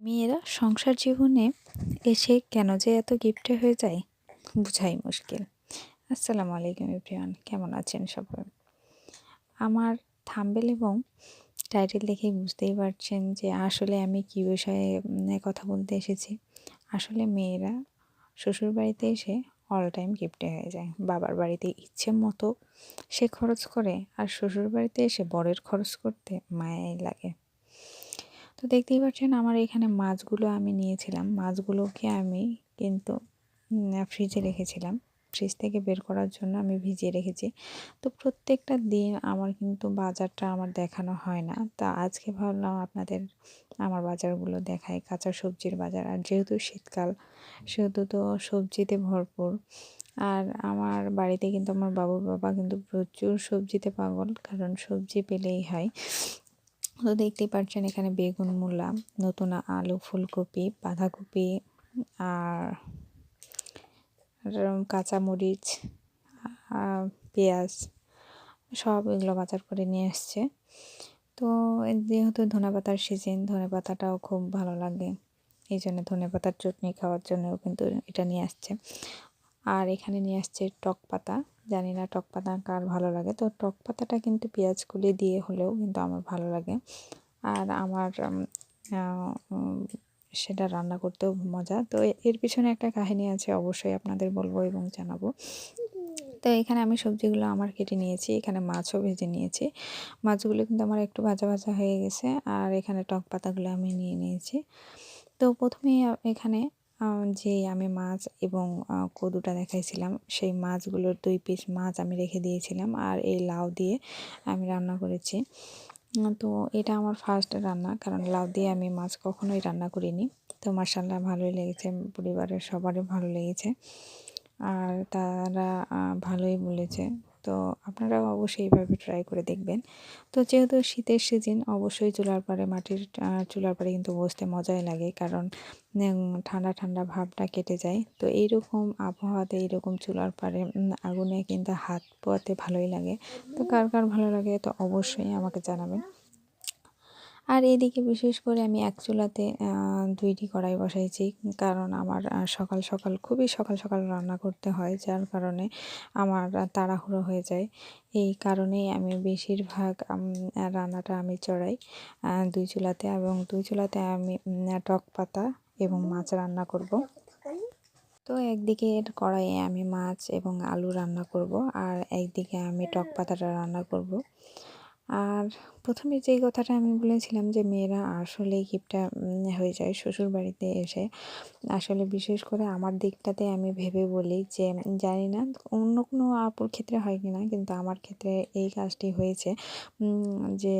মেয়েরা সংসার জীবনে এসে কেন যে এত গিফটে হয়ে যায় বুঝাই মুশকিল। আসসালামু আলাইকুম এভরিওয়ান, কেমন আছেন সবাই? আমার থাম্বনেল এবং টাইটেল দেখেই বুঝতেই পারছেন যে আসলে আমি কী বিষয়ে কথা বলতে এসেছি। আসলে মেয়েরা শ্বশুরবাড়িতে এসে অল টাইম গিফটে হয়ে যায়। বাবার বাড়িতে ইচ্ছে মতো সে খরচ করে, আর শ্বশুরবাড়িতে এসে বরের খরচ করতে মায়াই লাগে। তো দেখতেই পাচ্ছেন আমার এখানে মাছগুলো আমি নিয়েছিলাম। মাছগুলোকে আমি কিন্তু ফ্রিজে রেখেছিলাম। ফ্রিজ থেকে বের করার জন্য আমি ভিজিয়ে রেখেছি। তো প্রত্যেকটা দিন আমার কিন্তু বাজারটা আমার দেখানো হয় না। তা আজকে ভাবলাম আপনাদের আমার বাজারগুলো দেখাই, কাঁচা সবজির বাজার। আর যেহেতু শীতকাল, সেহেতু তো সবজিতে ভরপুর। আর আমার বাড়িতে কিন্তু আমার বাবুর বাবা কিন্তু প্রচুর সবজিতে পাগল, কারণ সবজি পেলেই হয়। তো দেখতেই পাচ্ছেন এখানে বেগুন, মূলা, নতুন আলু, ফুলকপি, বাঁধাকপি আর কাঁচামরিচ, পেঁয়াজ সব এগুলো বাজার করে নিয়ে আসছে। তো যেহেতু ধনেপাতার সিজন, ধনেপাতাটাও খুব ভালো লাগে, এই জন্য ধনেপাতার চটনি খাওয়ার জন্যও কিন্তু এটা নিয়ে আসছে। আর এখানে নিয়ে আসছে টক পাতা। জানি না টক পাতা কার ভালো লাগে, তো টক পাতাটা কিন্তু পেঁয়াজ কুলি দিয়ে হলেও কিন্তু আমার ভালো লাগে। আর আমার সেটা রান্না করতেও মজা। তো এর পিছনে একটা কাহিনী আছে, অবশ্যই আপনাদের বলবো এবং জানাবো। তো এখানে আমি সবজিগুলো আমার কেটে নিয়েছি, এখানে মাছও ভেজে নিয়েছি। মাছগুলো কিন্তু আমার একটু ভাজা ভাজা হয়ে গেছে। আর এখানে টক পাতাগুলো আমি নিয়ে নিয়েছি। তো প্রথমেই এখানে যে আমি মাছ এবং কদুটা দেখাইছিলাম, সেই মাছগুলোর 2 পিস মাছ আমি রেখে দিয়েছিলাম। আর এই লাউ দিয়ে আমি রান্না করেছি। তো এটা আমার ফার্স্ট রান্না, কারণ লাউ দিয়ে আমি মাছ কখনোই রান্না করিনি। তো মাশাআল্লাহ ভালোই লেগেছে, পরিবারের সবারই ভালো লেগেছে। আর তারা ভালোই বলেছে। তো আপনারাও অবশ্যই এইভাবে ট্রাই করে দেখবেন। তো যেহেতু শীতের সিজন, অবশ্যই চুলার পাড়ে মাটির চুলার পাড়ে কিন্তু বসতে মজাই লাগে, কারণ ঠান্ডা ঠান্ডা ভাবটা কেটে যায়। তো এইরকম আবহাওয়াতে এইরকম চুলার পাড়ে আগুনে কিন্তু হাত পোয়াতে ভালোই লাগে। তো কার কার ভালো লাগে তো অবশ্যই আমাকে জানাবেন। আর এদিকে বিশেষ করে আমি এক চুলাতে 2টি কড়াই বসাইছি, কারণ আমার সকাল সকাল খুবই সকাল সকাল রান্না করতে হয়, যার কারণে আমার তাড়াহুড়ো হয়ে যায়। এই কারণেই আমি বেশিরভাগ রান্নাটা আমি চড়াই 2 চুলাতে, এবং 2 চুলাতে আমি টক পাতা এবং মাছ রান্না করব। তো একদিকে কড়াইয়ে আমি মাছ এবং আলু রান্না করব, আর একদিকে আমি টক পাতাটা রান্না করব। আর প্রথমে যেই কথাটা আমি বলেছিলাম যে মেয়েরা আসলেই কিপটা হয়ে যায় শ্বশুরবাড়িতে এসে। আসলে বিশেষ করে আমার দিকটাতে আমি ভেবে বলি যে জানি না অন্য কোনো আপুর ক্ষেত্রে হয় কিনা, কিন্তু আমার ক্ষেত্রে এই কাজটি হয়েছে। যে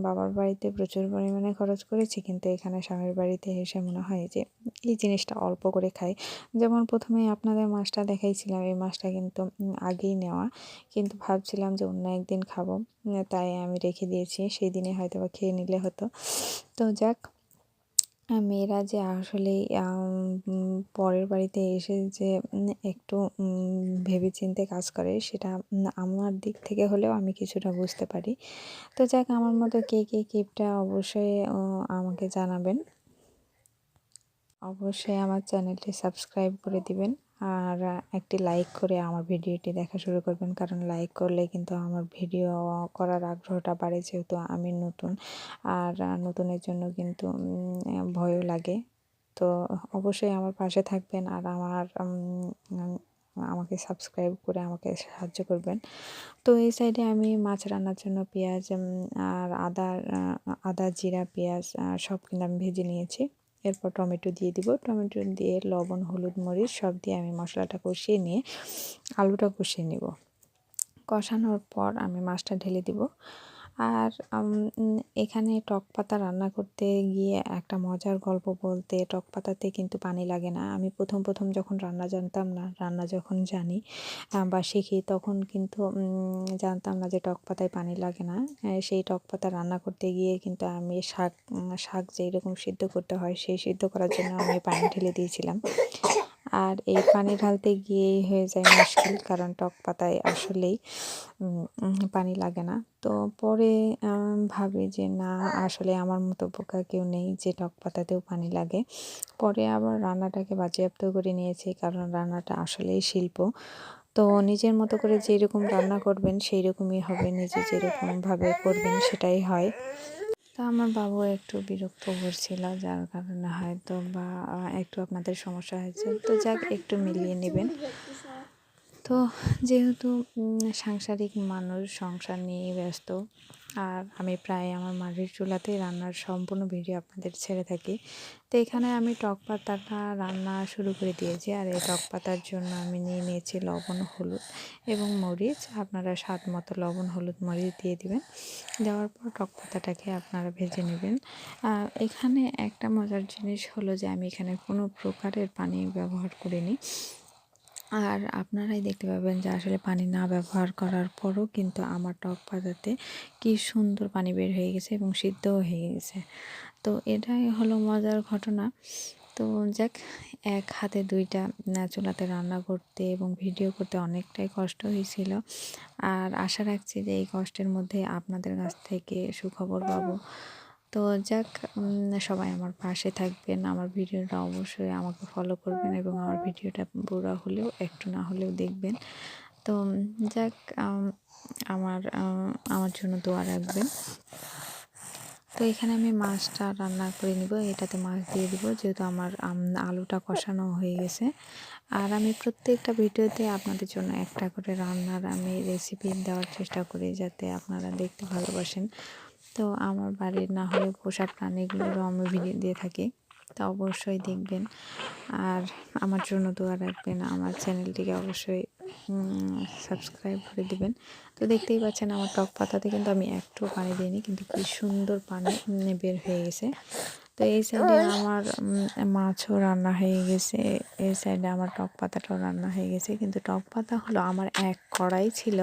বাবার বাড়িতে প্রচুর পরিমাণে খরচ করেছি, কিন্তু এখানে স্বামীর বাড়িতে এসে মনে হয় যে এই জিনিসটা অল্প করে খাই। যেমন প্রথমে আপনাদের মাছটা দেখাইছিলাম, এই মাছটা কিন্তু আগেই নেওয়া, কিন্তু ভাবছিলাম যে অন্য একদিন খাবো, তাই আমি রেখে দিয়েছি। সেই দিনে হয়তো বা খেয়ে নিলে হতো। তো যাক, মেয়েরা যে আসলেই পরের বাড়িতে এসে যে একটু ভেবেচিন্তে কাজ করে, সেটা আমার দিক থেকে হলেও আমি কিছুটা বুঝতে পারি। তো যাক, আমার মতো কে কে কিপটা অবশ্যই আমাকে জানাবেন। অবশ্যই আমার চ্যানেলটি সাবস্ক্রাইব করে দিবেন, আর একটি লাইক করে আমার ভিডিওটি দেখা শুরু করবেন, কারণ লাইক করলে কিন্তু আমার ভিডিও করার আগ্রহটা বাড়ে, যেহেতু আমি নতুন। আর নতুনের জন্য কিন্তু ভয়ও লাগে। তো অবশ্যই আমার পাশে থাকবেন, আর আমাকে সাবস্ক্রাইব করে আমাকে সাহায্য করবেন। তো এই সাইডে আমি মাছ রান্নার জন্য পেঁয়াজ আর আদা, জিরা, পেঁয়াজ সব কিন্তু আমি ভেজে নিয়েছি। এরপর টমেটো দিয়ে দিব। টমেটো দিয়ে লবণ, হলুদ, মরিচ সব দিয়ে আমি মশলাটা কষিয়ে নিয়ে আলুটা কষিয়ে নিব। কষানোর পর আমি মাছটা ঢেলে দিব। আর এখানে টক পাতা রান্না করতে গিয়ে একটা মজার গল্প বলতে, টক পাতাতে কিন্তু পানি লাগে না। আমি প্রথম যখন রান্না জানতাম না, রান্না যখন জানি বা শিখি, তখন কিন্তু জানতাম না যে টক পাতায় পানি লাগে না। সেই টক পাতা রান্না করতে গিয়ে কিন্তু আমি শাক যেই রকম সিদ্ধ করতে হয়, সেই সিদ্ধ করার জন্য আমি পানি ঢেলে দিয়েছিলাম। আর এই পানি ঢালতে গিয়েই হয়ে যায় মুশকিল, কারণ টক পাতায় আসলেই পানি লাগে না। তো পরে ভাবি যে না, আসলে আমার মতো বোকা কেউ নেই যে টক পাতাতেও পানি লাগে। পরে আবার রান্নাটাকে বাজেয়াপ্ত করে নিয়েছি, কারণ রান্নাটা আসলেই শিল্প। তো নিজের মতো করে যেরকম রান্না করবেন সেই রকমই হবে, নিজে যেরকমভাবে করবেন সেটাই হয়। তো আমার বাবু একটু বিরক্ত করছিল, যার কারণে হয়তো বা একটু আপনাদের সমস্যা হয়েছে। তো যাক, একটু মিলিয়ে নেবেন। তো যেহেতু সাংসারিক মানুষ, সংসার নিয়েই ব্যস্ত, আর আমি প্রায় আমার মাটির চুলাতেই রান্নার সম্পূর্ণ ভিডিও আপনাদের ছেড়ে থাকি। তো এখানে আমি টক পাতাটা রান্না শুরু করে দিয়েছি, আর এই টক পাতার জন্য আমি নিয়ে নিয়েছি লবণ, হলুদ এবং মরিচ। আপনারা স্বাদ মতো লবণ, হলুদ, মরিচ দিয়ে দিবেন। দেওয়ার পর টক পাতাটাকে আপনারা ভেজে নেবেন। আর এখানে একটা মজার জিনিস হলো যে আমি এখানে কোনো প্রকারের পানি ব্যবহার করিনি। আর আপনারাই দেখতে পাবেন যে আসলে পানি না ব্যবহার করার পরও কিন্তু আমার টক পাতাতে কি সুন্দর পানি বের হয়ে গেছে এবং সিদ্ধও হয়ে গেছে। তো এটাই হলো মজার ঘটনা। তো যাক, এক হাতে দুইটা চুলাতে রান্না করতে এবং ভিডিও করতে অনেকটাই কষ্ট হয়েছিল। আর আশা রাখছি যে এই কষ্টের মধ্যে আপনাদের কাছ থেকে সুখবর পাবো। তো যাক, সবাই আমার পাশে থাকবেন, আমার ভিডিওটা অবশ্যই আমাকে ফলো করবেন এবং আমার ভিডিওটা বুড়া হলেও একটু না হলেও দেখবেন। তো যাক, আমার জন্য দোয়া রাখবেন। তো এখানে আমি মাছটা রান্না করে নিব, এটাতে মাছ দিয়ে দিব, যেহেতু আমার আলুটা কষানো হয়ে গেছে। আর আমি প্রত্যেকটা ভিডিওতে আপনাদের জন্য একটা করে রান্নার আমি রেসিপি দেওয়ার চেষ্টা করি, যাতে আপনারা দেখতে ভালোবাসেন। তো আমার বাড়ির না হলে পোষা প্রাণীগুলোরও আমি ভিডিও দিয়ে থাকি, তা অবশ্যই দেখবেন। আর আমার জন্য দোয়া রাখবেন, আমার চ্যানেলটিকে অবশ্যই সাবস্ক্রাইব করে দিবেন। তো দেখতেই পাচ্ছেন আমার টক পাতাতে কিন্তু আমি একটু পানি দিইনি, কিন্তু কি সুন্দর পানি বের হয়ে গেছে। তো এই সাইডে আমার মাছও রান্না হয়ে গেছে, এই সাইডে আমার টক পাতাটাও রান্না হয়ে গেছে। কিন্তু টক পাতা হলো আমার এক কড়াই ছিল,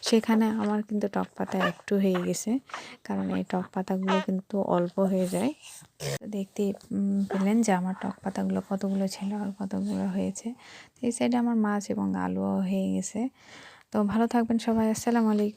সেখানে আমার কিন্তু টক পাতা একটু হয়ে গেছে, কারণ এই টক পাতাগুলো কিন্তু অল্প হয়ে যায়। দেখতে পেলেন যে আমার টক পাতাগুলো কতগুলো ছিল আর কতগুলো হয়েছে। তো এই সাইডে আমার মাছ এবং আলুও হয়ে গেছে। তো ভালো থাকবেন সবাই, আসসালামু আলাইকুম।